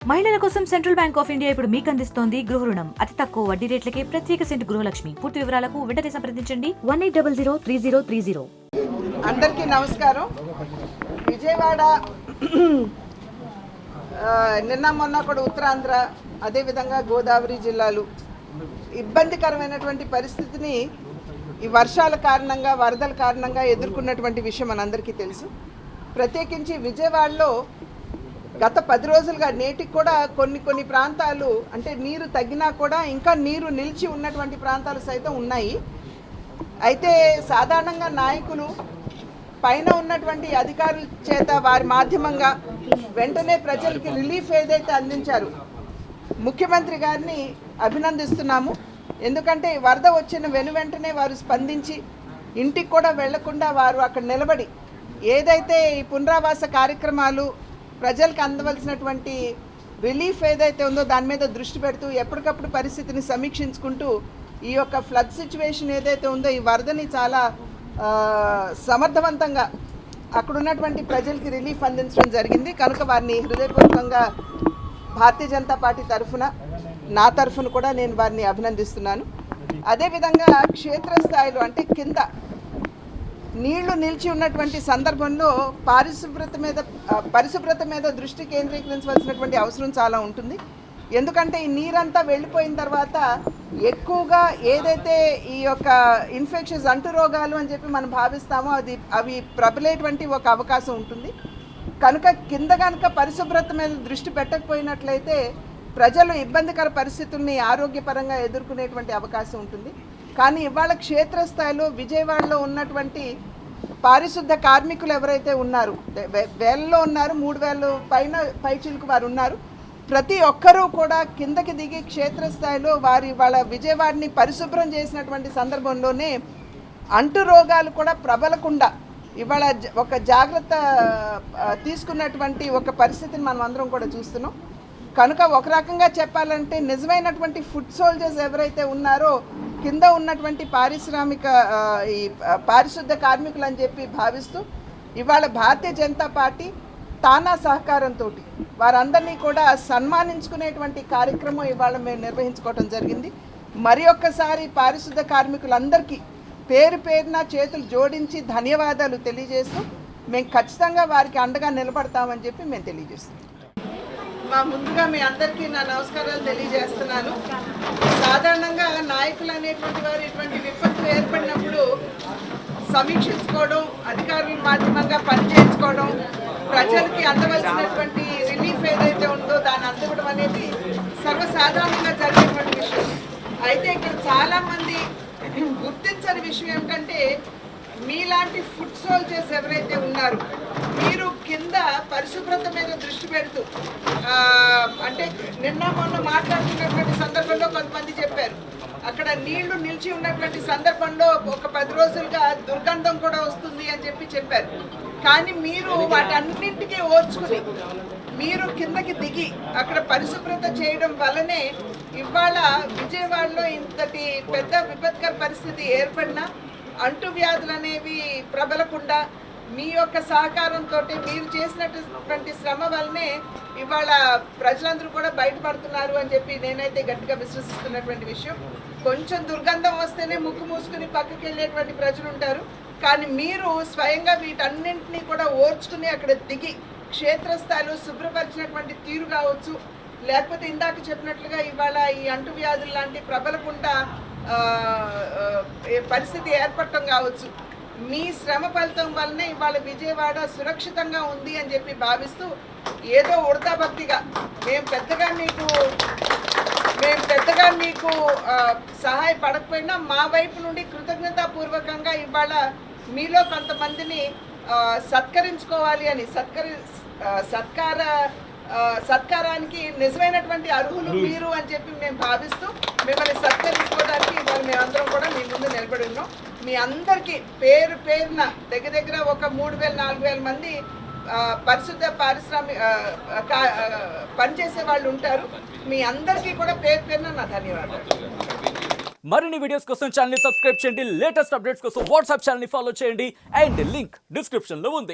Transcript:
మహిళల కోసం central bank of India ఇప్పుడు మీకు అందిస్తోంది గృహ రుణం. అతి తక్కువ వడ్డీ రేట్లకే ప్రత్యేక సెంటు గృహలక్ష్మి. పూర్తి వివరాలకు వెంటనే సంప్రదించండి 18003030. అందరికీ నమస్కారం. విజయవాడ నిన్న మొన్న కూడా ఉత్తరాంధ్ర అదేవిధంగా గోదావరి జిల్లాలు ఇబ్బందికరమైనటువంటి పరిస్థితిని ఈ వర్షాల కారణంగా వరదల కారణంగా ఎదుర్కొన్నటువంటి విషయం మనందరికీ తెలుసు. ప్రత్యేకించి విజయవాడలో గత 10 రోజులుగా నేటికి కూడా కొన్ని ప్రాంతాలు అంటే నీరు తగ్గినా కూడా ఇంకా నీరు నిలిచి ఉన్నటువంటి ప్రాంతాలు సైతం ఉన్నాయి. అయితే సాధారణంగా నాయకులు పైన ఉన్నటువంటి అధికారుల చేత వారి మాధ్యమంగా వెంటనే ప్రజలకి రిలీఫ్ ఏదైతే అందించారు, ముఖ్యమంత్రి గారిని అభినందిస్తున్నాము. ఎందుకంటే వరద వచ్చిన వెంటనే వారు స్పందించి ఇంటికి కూడా వెళ్లకుండా వారు అక్కడ నిలబడి ఏదైతే ఈ పునరావాస కార్యక్రమాలు ప్రజలకు అందవలసినటువంటి రిలీఫ్ ఏదైతే ఉందో దాని మీద దృష్టి పెడుతూ ఎప్పటికప్పుడు పరిస్థితిని సమీక్షించుకుంటూ ఈ యొక్క ఫ్లడ్ సిచ్యువేషన్ ఏదైతే ఉందో ఈ వరదని చాలా సమర్థవంతంగా అక్కడ ఉన్నటువంటి ప్రజలకి రిలీఫ్ అందించడం జరిగింది. కనుక వారిని హృదయపూర్వకంగా భారతీయ జనతా పార్టీ తరఫున నా తరఫున కూడా నేను వారిని అభినందిస్తున్నాను. అదేవిధంగా క్షేత్రస్థాయిలో అంటే కింద నీళ్లు నిలిచి ఉన్నటువంటి సందర్భంలో పరిశుభ్రత మీద దృష్టి కేంద్రీకరించవలసినటువంటి అవసరం చాలా ఉంటుంది. ఎందుకంటే ఈ నీరంతా వెళ్ళిపోయిన తర్వాత ఎక్కువగా ఏదైతే ఈ యొక్క ఇన్ఫెక్షన్స్ అంటు రోగాలు అని చెప్పి మనం భావిస్తామో అవి ప్రబలేటువంటి ఒక అవకాశం ఉంటుంది. కనుక కనుక పరిశుభ్రత మీద దృష్టి పెట్టకపోయినట్లయితే ప్రజలు ఇబ్బందికర పరిస్థితుల్ని ఆరోగ్యపరంగా ఎదుర్కొనేటువంటి అవకాశం ఉంటుంది. కానీ ఇవాళ క్షేత్రస్థాయిలో విజయవాడలో ఉన్నటువంటి పారిశుద్ధ కార్మికులు ఎవరైతే ఉన్నారు, వేలలో ఉన్నారు, 3000 పైన పైచిలకు వారు ఉన్నారు. ప్రతి ఒక్కరూ కూడా కిందకి దిగి క్షేత్రస్థాయిలో వాళ్ళ విజయవాడని పరిశుభ్రం చేసినటువంటి సందర్భంలోనే అంటు రోగాలు కూడా ప్రబలకుండా ఇవాళ ఒక జాగ్రత్త తీసుకున్నటువంటి ఒక పరిస్థితిని మనం అందరం కూడా చూస్తున్నాం. కనుక ఒక రకంగా చెప్పాలంటే నిజమైనటువంటి ఫుడ్ సోల్జర్స్ ఎవరైతే ఉన్నారో కింద ఉన్నటువంటి ఈ పారిశుద్ధ కార్మికులు అని చెప్పి భావిస్తూ ఇవాళ భారతీయ జనతా పార్టీ తానా సహకారంతో వారందరినీ కూడా సన్మానించుకునేటువంటి కార్యక్రమం ఇవాళ మేము నిర్వహించుకోవడం జరిగింది. మరి ఒక్కసారి పారిశుద్ధ కార్మికులందరికీ పేరున చేతులు జోడించి ధన్యవాదాలు తెలియజేస్తూ మేము ఖచ్చితంగా వారికి అండగా నిలబడతామని చెప్పి మేము తెలియజేస్తాం. ముందుగా మీ అందరికీ నా నమస్కారాలు తెలియజేస్తున్నాను. సాధారణంగా నాయకులు అనేటువంటి వారు ఇటువంటి విపత్తులు ఏర్పడినప్పుడు సమీక్షించుకోవడం, అధికారుల మాధ్యమంగా పనిచేయించుకోవడం, ప్రజలకి అందవలసినటువంటి రిలీఫ్ ఏదైతే ఉందో దాన్ని అందడం అనేది సర్వసాధారణంగా జరిగేటువంటి విషయం. అయితే ఇక్కడ చాలామంది గుర్తించని విషయం ఏమిటంటే మీలాంటి ఫుడ్ సోల్జర్స్ ఎవరైతే ఉన్నారో మీరు కింద పరిశుభ్రత మీద దృష్టి పెడుతూ అంటే నిన్న మొన్న మాట్లాడుతున్నటువంటి సందర్భంలో కొంతమంది చెప్పారు అక్కడ నీళ్లు నిలిచి ఉన్నటువంటి సందర్భంలో ఒక 10 రోజులుగా దుర్గంధం కూడా వస్తుంది అని చెప్పారు. కానీ మీరు వాటన్నింటికీ ఓర్చుకుని మీరు కిందకి దిగి అక్కడ పరిశుభ్రత చేయడం వల్లనే ఇవాళ విజయవాడలో ఇంతటి పెద్ద విపత్కర పరిస్థితి ఏర్పడినా అంటువ్యాధులు అనేవి ప్రబలకుండా మీ యొక్క సహకారంతో మీరు చేసినటువంటి శ్రమ వల్లనే ఇవాళ ప్రజలందరూ కూడా బయటపడుతున్నారు అని చెప్పి నేనైతే గట్టిగా విశ్వసిస్తున్నటువంటి విషయం. కొంచెం దుర్గంధం వస్తేనే ముక్కు మూసుకుని పక్కకి వెళ్ళేటువంటి ప్రజలు ఉంటారు. కానీ మీరు స్వయంగా వీటన్నింటినీ కూడా ఓర్చుకుని అక్కడ దిగి క్షేత్రస్థాయిలో శుభ్రపరిచినటువంటి తీరు కావచ్చు, లేకపోతే ఇందాక చెప్పినట్లుగా ఇవాళ ఈ అంటువ్యాధులు లాంటి ప్రబలకుండా పరిస్థితి ఏర్పడటం కావచ్చు, మీ శ్రమ ఫలితం వల్లనే ఇవాళ విజయవాడ సురక్షితంగా ఉంది అని చెప్పి భావిస్తూ ఏదో ఉడతా భక్తిగా మేము పెద్దగా మీకు సహాయపడకపోయినా మా వైపు నుండి కృతజ్ఞతాపూర్వకంగా ఇవాళ మీలో కొంతమందిని సత్కరించుకోవాలి అని సత్కారానికి నిజమైనటువంటి అర్హులు మీరు అని చెప్పి మేము భావిస్తూ మిమ్మల్ని సత్కరించుకోవడానికి ఇవాళ మేమందరం కూడా మీ ముందు నిలబడి ఉన్నాం. మీ అందరికీ పేరున దగ్గర ఒక 3000-4000 మంది పరిశుద్ధ పనిచేసే వాళ్ళు ఉంటారు. మీ అందరికీ కూడా పేరున నా ధన్యవాదాలు. మరిన్ని వీడియోస్ కోసం ఛానల్ ని సబ్స్క్రైబ్ చేయండి, లేటెస్ట్ అప్డేట్స్ కోసం వాట్సాప్ ఛానల్ ని ఫాలో చేయండి అండ్ లింక్ డిస్క్రిప్షన్ లో ఉంది.